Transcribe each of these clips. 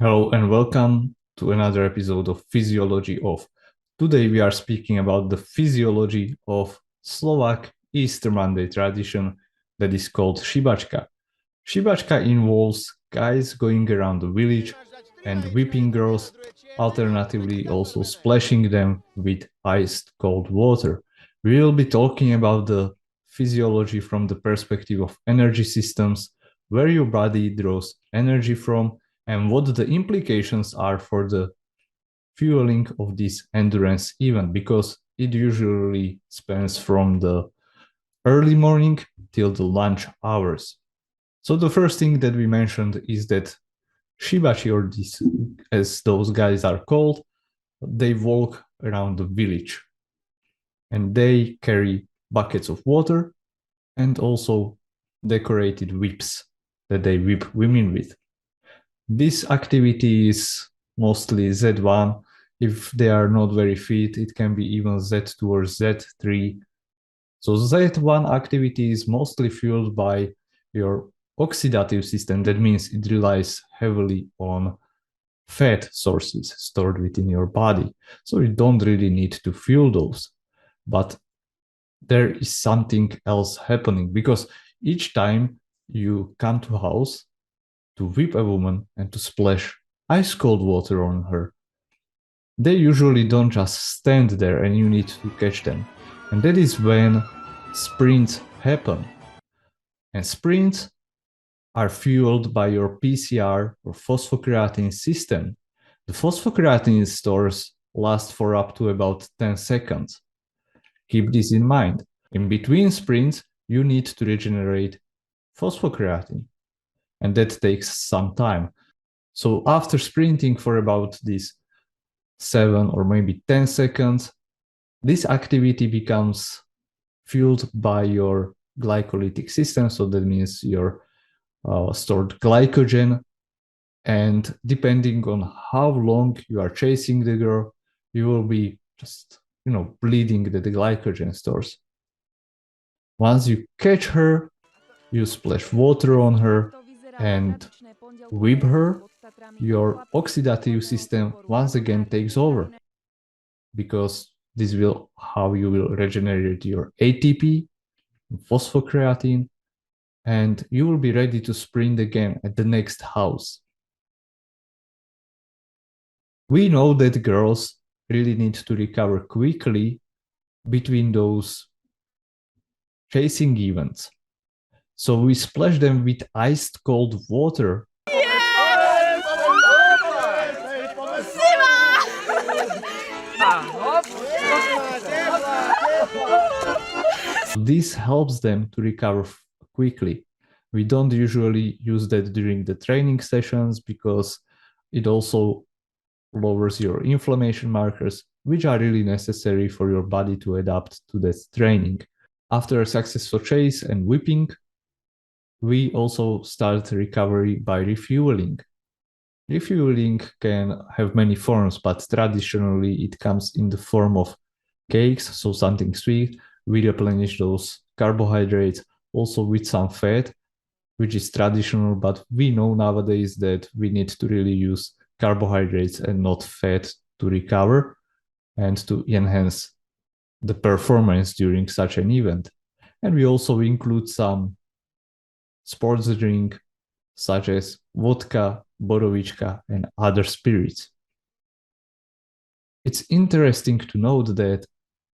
Hello and welcome to another episode of Physiology of. Today we are speaking about the physiology of Slovak Easter Monday tradition that is called Šibačka. Šibačka involves guys going around the village and whipping girls, alternatively also splashing them with iced cold water. We will be talking about the physiology from the perspective of energy systems, where your body draws energy from, and what the implications are for the fueling of this endurance event, because it usually spans from the early morning till the lunch hours. So the first thing that we mentioned is that Shibachi, or this, as those guys are called, they walk around the village and they carry buckets of water and also decorated whips that they whip women with. This activity is mostly Z1. If they are not very fit, it can be even Z2 or Z3. So Z1 activity is mostly fueled by your oxidative system. That means it relies heavily on fat sources stored within your body. So you don't really need to fuel those. But there is something else happening, because each time you come to a house to whip a woman and to splash ice cold water on her, they usually don't just stand there and you need to catch them. And that is when sprints happen. And sprints are fueled by your PCR or phosphocreatine system. The phosphocreatine stores last for up to about 10 seconds. Keep this in mind. In between sprints, you need to regenerate phosphocreatine, and that takes some time. So after sprinting for about these 7 or maybe 10 seconds, this activity becomes fueled by your glycolytic system. So that means your stored glycogen. And depending on how long you are chasing the girl, you will be just, bleeding the glycogen stores. Once you catch her, you splash water on her and whip her, your oxidative system once again takes over, because this will how you will regenerate your ATP, phosphocreatine, and you will be ready to sprint again at the next house. We know that girls really need to recover quickly between those chasing events. So we splash them with iced cold water. This helps them to recover quickly. We don't usually use that during the training sessions because it also lowers your inflammation markers, which are really necessary for your body to adapt to that training. After a successful chase and whipping, we also start recovery by refueling. Refueling can have many forms, but traditionally it comes in the form of cakes, so something sweet. We replenish those carbohydrates also with some fat, which is traditional, but we know nowadays that we need to really use carbohydrates and not fat to recover and to enhance the performance during such an event. And we also include some sports drink such as vodka, borovička, and other spirits. It's interesting to note that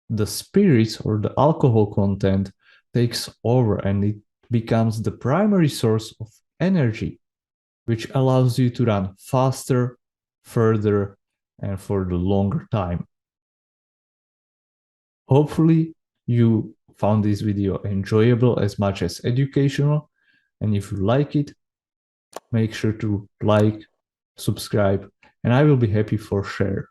the spirits or the alcohol content takes over and it becomes the primary source of energy, which allows you to run faster, further, and for the longer time. Hopefully, you found this video enjoyable as much as educational. And if you like it, make sure to like, subscribe, and I will be happy for share.